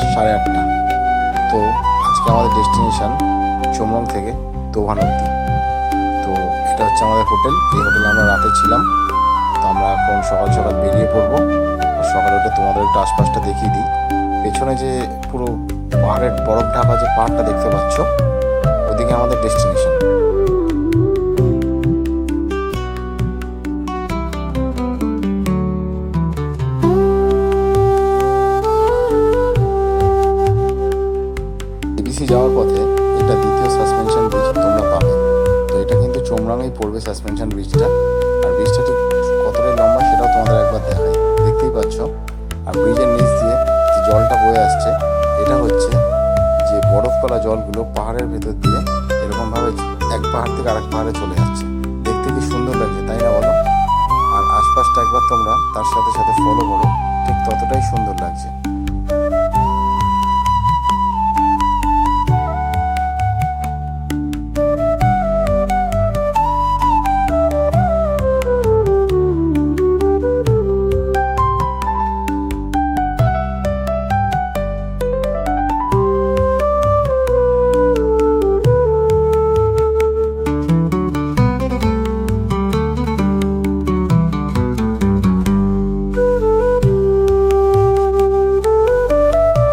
8:30। তো আজকে আমাদের ডেস্টিনেশন চোমরং থেকে দোভান অবধি। তো এটা হচ্ছে আমাদের হোটেল। এই হোটেলে আমরা রাতে ছিলাম। তো আমরা এখন সকাল সকাল বেরিয়ে পড়বো। আর সকালে উঠে তোমাদের একটু আশপাশটা দেখিয়ে দিই। পেছনে যে পুরো পাহাড়ের বরফ ঢাকা যে পাহাড়টা দেখতে পাচ্ছ, ওদিকে আমাদের ডেস্টিনেশন। যাওয়ার পথে এটা দ্বিতীয় সাসপেনশন ব্রিজ তোমরা পাবে। তো এটা কিন্তু চোমরাংয়েই পড়বে সাসপেনশন ব্রিজটা। আর ব্রিজটা ঠিক কতটাই লম্বা সেটাও তোমাদের একবার দেখাই, দেখতেই পাচ্ছ। আর ব্রিজের নিচ দিয়ে যে জলটা বয়ে আসছে, এটা হচ্ছে যে বরফতলা জলগুলো পাহাড়ের ভেতর দিয়ে এরকমভাবে এক পাহাড় থেকে আরেক পাহাড়ে চলে যাচ্ছে। দেখতে কি সুন্দর লাগছে, তাই না বলো? আর আশপাশটা একবার তোমরা তার সাথে সাথে ফলো করো, ঠিক ততটাই সুন্দর লাগছে।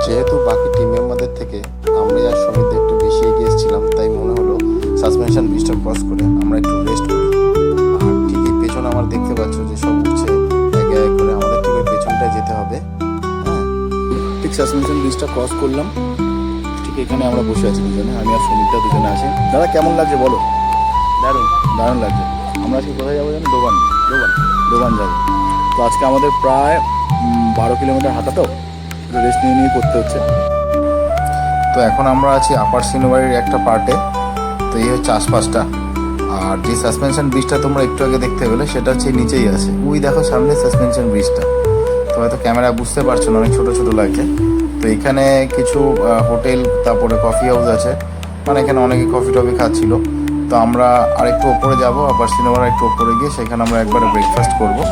যেহেতু বাকি টিম মেম্বারদের থেকে আমরা আর সমিতি একটু বেশি এগিয়ে এসেছিলাম, তাই মনে হলো সাসপেনশন ব্রিজটা ক্রস করে আমরা একটু রেস্ট করি। আর ঠিকই পেছনে আমার দেখতে পাচ্ছ যে সব উঠছে একে এক করে, আমাদের ঠিক পেছনটায় যেতে হবে। হ্যাঁ, ঠিক সাসপেনশন ব্রিজটা ক্রস করলাম। ঠিক এখানে আমরা বসে আছি দুজনে, আমি আর সমিতটা দুজনে আছি। দাদা কেমন লাগছে বলো? দারুণ দারুণ লাগছে। আমরা আজকে কোথায় যাবো জানো? দোভান যাবো। তো আজকে আমাদের প্রায় 12 কিলোমিটার হাঁটা, তো রেস্ট নিয়ে করতে হচ্ছে। তো এখন আমরা আছি আপার সিনুবাড়ির একটা পার্টে। তো এই হচ্ছে আশপাশটা। আর যে সাসপেনশন ব্রিজটা তোমরা একটু আগে দেখতে পেলে, সেটা হচ্ছে নিচেই আছে। ওই দেখো সামনে সাসপেনশন ব্রিজটা। তো হয়তো ক্যামেরা বুঝতে পারছো না, অনেক ছোটো ছোটো লাগছে। তো এখানে কিছু হোটেল, তারপরে কফি হাউস আছে। মানে এখানে অনেকে কফি টফি খাচ্ছিল। তো আমরা আরেকটু ওপরে যাবো, আপার সিনুবাড়ি একটু ওপরে গিয়ে সেখানে আমরা একবারে ব্রেকফাস্ট করবো।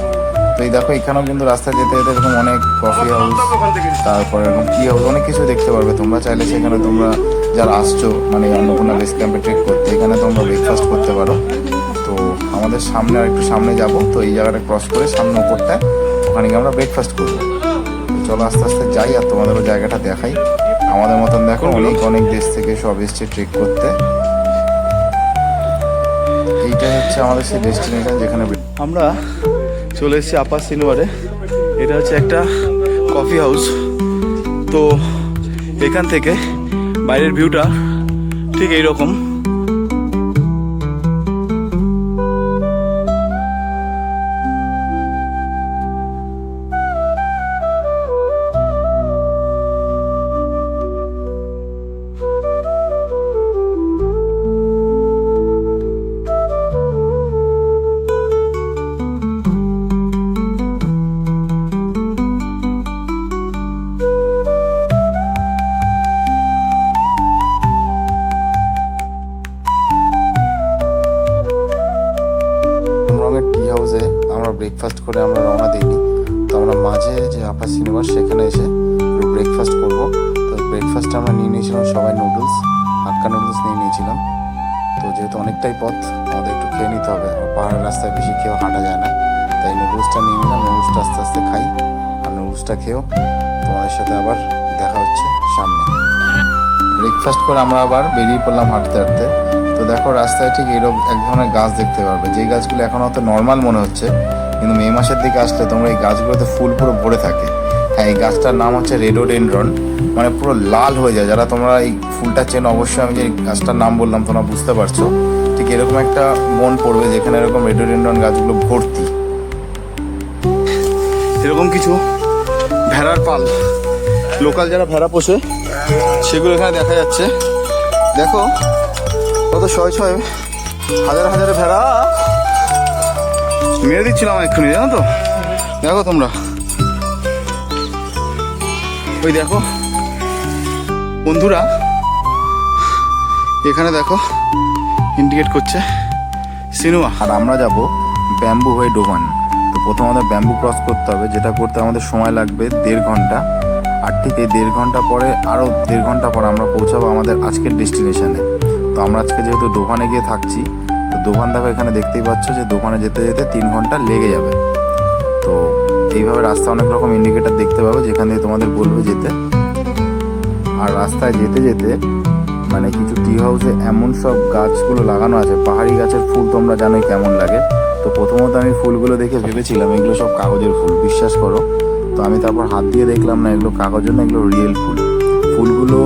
তো এই দেখো এখানেও কিন্তু রাস্তায় যেতে যেতে এরকম অনেক কফি হাউস, তারপরে এরকম টি হাউস, অনেক কিছু দেখতে পারবে তোমরা। চাইলে সেখানে তোমরা যারা আসছো মানে অন্নপূর্ণা বেস ক্যাম্পে ট্রেক করতে, এখানে তোমরা ব্রেকফাস্ট করতে পারো। তো আমাদের সামনে আর একটু সামনে যাবো। তো এই জায়গাটা ক্রস করে সামনে উপরটায় ওখানে গিয়ে আমরা ব্রেকফাস্ট করবো। তো চলো আস্তে আস্তে যাই আর তোমাদেরও জায়গাটা দেখাই। আমাদের মতন দেখো অনেক অনেক দেশ থেকে সব এসছে ট্রেক করতে। এইটাই হচ্ছে আমাদের সেই ডেস্টিনেশন যেখানে আমরা চলে এসেছি আপার সিনুয়ারে। এটা হচ্ছে একটা কফি হাউস। তো এখান থেকে বাইরের ভিউটা ঠিক এইরকম। টি হাউসে আমরা ব্রেকফাস্ট করে আমরা রওনা দিইনি। তো আমরা মাঝে যে আপার সিনেমার সেখানে এসে ব্রেকফাস্ট করব। তো ব্রেকফাস্টে আমরা নিয়ে নিয়েছিলাম সবাই নুডলস, হাক্কা নুডলস নিয়ে নিয়েছিলাম। তো যেহেতু অনেকটাই পথ, আমাদের একটু খেয়ে নিতে হবে। আর পাহাড়ের রাস্তায় বেশি খেয়েও হাঁটা যায় না, তাই নুডলসটা নিয়ে নিলাম। নুডলসটা আস্তে আস্তে খাই। আর নুডলসটা খেয়েও তোমাদের সাথে আবার দেখা হচ্ছে সামনে। ব্রেকফাস্ট করে আমরা আবার বেরিয়ে পড়লাম হাঁটতে হাঁটতে। তো দেখো রাস্তায় ঠিক এরকম এক ধরনের গাছ দেখতে পারবে, যে গাছগুলো এখন হয়তো নর্মাল মনে হচ্ছে, কিন্তু মে মাসের দিকে আসলে তোমরা এই গাছগুলোতে ফুল পুরো ভরে থাকে। হ্যাঁ, এই গাছটার নাম হচ্ছে রেডোডেনড্রন, মানে পুরো লাল হয়ে যায়। যারা তোমরা এই ফুলটা চেনো অবশ্যই আমি যে গাছটার নাম বললাম তোমরা বুঝতে পারছো। ঠিক এরকম একটা বন পড়বে যেখানে এরকম রেডোডেনড্রন গাছগুলো ভর্তি। এরকম কিছু ভেড়ার পাল, লোকাল যারা ভেড়া পোষে সেগুলো এখানে দেখা যাচ্ছে। দেখো কত শয়ে শয়ে হাজার হাজার ভেড়া মেরে দিচ্ছিলাম এক্ষুনি, জানো তো? দেখো তোমরা, ওই দেখো বন্ধুরা, এখানে দেখো ইন্ডিকেট করছে সিনেমা। আর আমরা যাব ব্যাম্বু হয়ে ডোভান। তো প্রথম আমাদের ব্যাম্বু ক্রস করতে হবে, যেটা করতে আমাদের সময় লাগবে 1.5 ঘন্টা। আর ঠিক এই 1.5 ঘন্টা পরে আরও 1.5 ঘন্টা পর আমরা পৌঁছাবো আমাদের আজকের ডেস্টিনেশনে। তো আমরা আজকে যেহেতু দোকানে গিয়ে থাকছি, তো দোকান দেখো এখানে দেখতেই পাচ্ছ যে দোকানে যেতে যেতে 3 ঘন্টা লেগে যাবে। তো এইভাবে রাস্তা অনেক রকম ইন্ডিকেটার দেখতে পাবে যেখান থেকে তোমাদের বলবে যেতে। আর রাস্তায় যেতে যেতে মানে কিছু টি হাউসে এমন সব গাছগুলো লাগানো আছে, পাহাড়ি গাছের ফুল তোমরা জানোই কেমন লাগে। তো প্রথমত আমি ফুলগুলো দেখে ভেবেছিলাম এগুলো সব কাগজের ফুল, বিশ্বাস করো। তো আমি তারপর হাত দিয়ে দেখলাম না, এগুলো কাগজের না, এগুলো রিয়েল ফুল। ফুলগুলো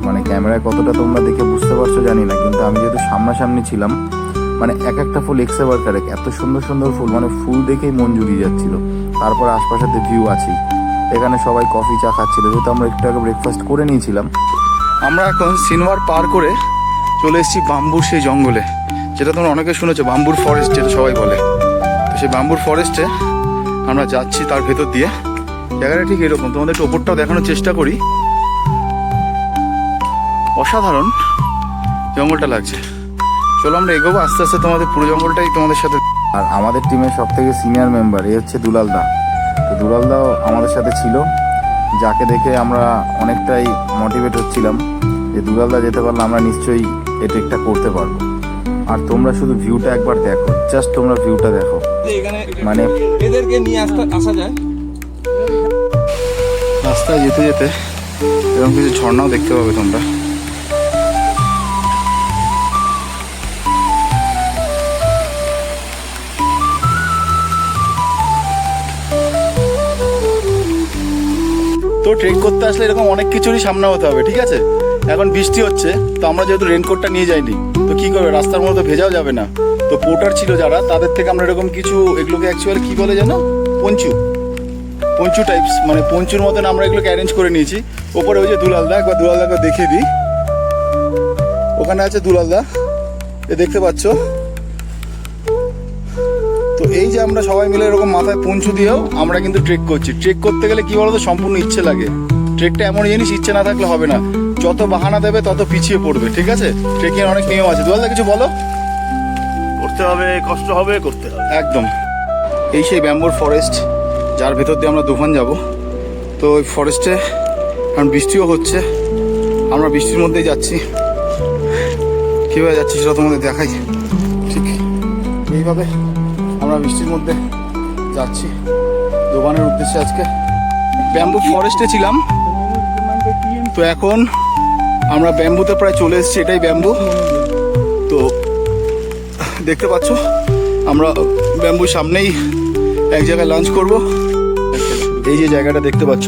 মানে ক্যামেরায় কতটা তোমরা দেখে বুঝতে পারছো জানি না, কিন্তু আমি যেহেতু সামনাসামনি ছিলাম, মানে এক একটা ফুল এক্সে বার্কারে এত সুন্দর সুন্দর ফুল, মানে ফুল দেখেই মন জুড়িয়ে যাচ্ছিল। তারপর আশপাশেতে ভিউ আছেই, এখানে সবাই কফি চা খাচ্ছিল, যেহেতু আমরা একটু আগে ব্রেকফাস্ট করে নিয়েছিলাম। আমরা এখন সিনওয়ার পার করে চলে এসেছি বাম্বুর সেই জঙ্গলে, যেটা তোমরা অনেকে শুনেছো বাম্বুর ফরেস্ট যেটা সবাই বলে। তো সেই বাম্বুর ফরেস্টে আমরা যাচ্ছি তার ভেতর দিয়ে। জায়গাটা ঠিক এরকম, তোমাদের একটু ওপরটাও দেখানোর চেষ্টা করি। অসাধারণ জঙ্গলটা লাগছে। চলো আমরা এগোবো আস্তে আস্তে, তোমাদের পুরো জঙ্গলটাই তোমাদের সাথে। আর আমাদের টিমের সব থেকে সিনিয়র মেম্বার এ হচ্ছে দুলাল দা। তো দুলাল দাও আমাদের সাথে ছিল, যাকে দেখে আমরা অনেকটাই মোটিভেট হচ্ছিলাম যে দুলাল দা যেতে পারলে আমরা নিশ্চয়ই এই ট্রেকটা করতে পারবো। আর তোমরা শুধু ভিউটা একবার দেখো, জাস্ট তোমরা ভিউটা দেখো, মানে এদেরকে নিয়ে আসা যায়। রাস্তায় যেতে যেতে এরকম কিছু ঝর্ণাও দেখতে পাবে তোমরা। তো ট্রেক করতে আসলে এরকম অনেক কিছুরই সামনে হতে হবে, ঠিক আছে। এখন বৃষ্টি হচ্ছে, তো আমরা যেহেতু রেনকোটটা নিয়ে যাইনি, তো কী করবে, রাস্তার মধ্যে ভেজাও যাবে না। তো পোর্টার ছিল যারা, তাদের থেকে আমরা এরকম কিছু, এগুলোকে অ্যাকচুয়ালি কী বলে জানো, পঞ্চু টাইপস, মানে পঞ্চুর মতন আমরা এগুলোকে অ্যারেঞ্জ করে নিয়েছি। ওপরে ওই যে দুলালদা, একবার দুলালদাকে দেখিয়ে দিই। ওখানে আছে দুলালদা, এ দেখতে পাচ্ছ। তো এই যে আমরা সবাই মিলে এরকম মাথায় পঞ্চু দিয়েও আমরা কিন্তু ট্রেক করছি। ট্রেক করতে গেলে কি বলতো, সম্পূর্ণ ইচ্ছে লাগে। ট্রেকটা এমন জিনিস, ইচ্ছে না থাকলে হবে না। যত বাহানা দেবে তত পিছিয়ে পড়বে, ঠিক আছে। ট্রেকিং অনেক নিয়ম আছে। দুলালদা কিছু বলো। করতে হবে, কষ্ট হবে, করতে হবে একদম। এই সেই ব্যাম্বুর ফরেস্ট, যার ভেতর দিয়ে আমরা দোকান যাব। তো ওই ফরেস্টে এখন বৃষ্টিও হচ্ছে, আমরা বৃষ্টির মধ্যেই যাচ্ছি। কীভাবে যাচ্ছি সেটা তোমাদের দেখাই। ঠিক এইভাবে আমরা বৃষ্টির মধ্যে যাচ্ছি দোকানের উদ্দেশ্যে। আজকে ব্যাম্বু ফরেস্টে ছিলাম, তো এখন আমরা ব্যাম্বুতে প্রায় চলে এসেছি। এটাই ব্যাম্বু। তো দেখতে পাচ্ছ আমরা ব্যাম্বুর সামনেই এক জায়গায় লাঞ্চ করব। এই যে জায়গাটা দেখতে পাচ্ছ,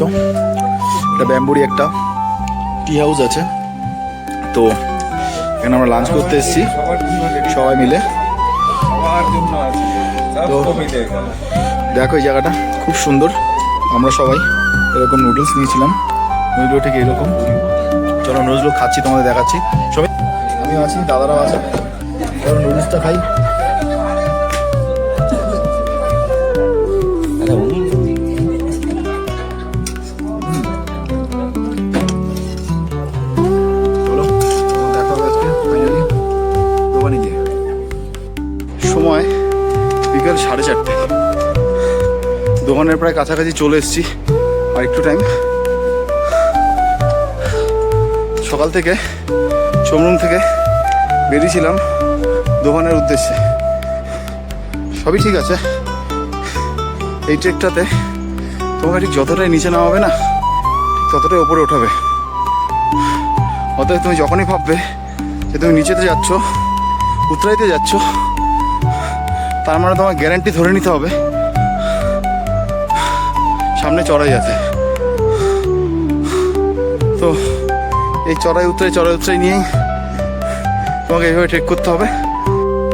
এটা ব্যাম্বুরই একটা টি হাউস আছে। তো এখানে আমরা লাঞ্চ করতে এসেছি সবাই মিলে। তো দেখো এই জায়গাটা খুব সুন্দর। আমরা সবাই এরকম নুডলস নিয়েছিলাম, নুডলস ঠিক এরকম। চলো নুডলসগুলো খাচ্ছি, তোমাদের দেখাচ্ছি। সবাই আমি আছি, দাদারাও আছে। চলো নুডলসটা খাই। সময় বিকাল 4:30, দোকানের প্রায় কাছাকাছি চলে এসেছি। আর একটু টাইম। সকাল থেকে শোরুম থেকে বেরিয়েছিলাম দোকানের উদ্দেশ্যে, সবই ঠিক আছে। এই ট্রেকটাতে তোমাকে ঠিক যতটাই নিচে নামাবে না, ততটাই ওপরে ওঠাবে। অতএব তুমি যখনই ভাববে যে তুমি নিচেতে যাচ্ছ, উতরাইতে যাচ্ছ, তার মানে তোমার গ্যারান্টি ধরে নিতে হবে সামনে চড়াই আছে। তো এই চড়াই উতরাই নিয়েই তোমাকে এইভাবে ট্রেক করতে হবে।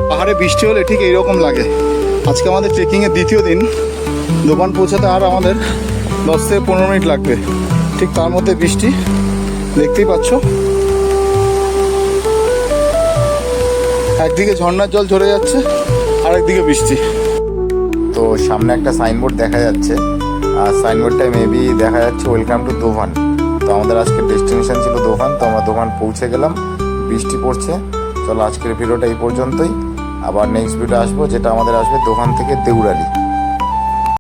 পাহাড়ে বৃষ্টি হলে ঠিক এইরকম লাগে। আজকে আমাদের ট্রেকিংয়ের দ্বিতীয় দিন। দোকান পৌঁছাতে আর আমাদের 10 থেকে 15 মিনিট লাগবে। ঠিক তার মধ্যে বৃষ্টি দেখতেই পাচ্ছ। একদিকে ঝর্ণার জল ঝরে যাচ্ছে, আর একদিকে বৃষ্টি। তো সামনে একটা সাইনবোর্ড দেখা যাচ্ছে, আর সাইনবোর্ডটায় মেবি দেখা যাচ্ছে ওয়েলকাম টু দোভান। তো আমাদের আজকের ডেস্টিনেশন ছিল দোভান। তো আমরা দোভান পৌঁছে গেলাম, বৃষ্টি পড়ছে। চলো আজকের ভিডিওটা এই পর্যন্তই। আবার নেক্সট ভিডিও আসবো, যেটা আমাদের আসবে দোভান থেকে দেউরালি।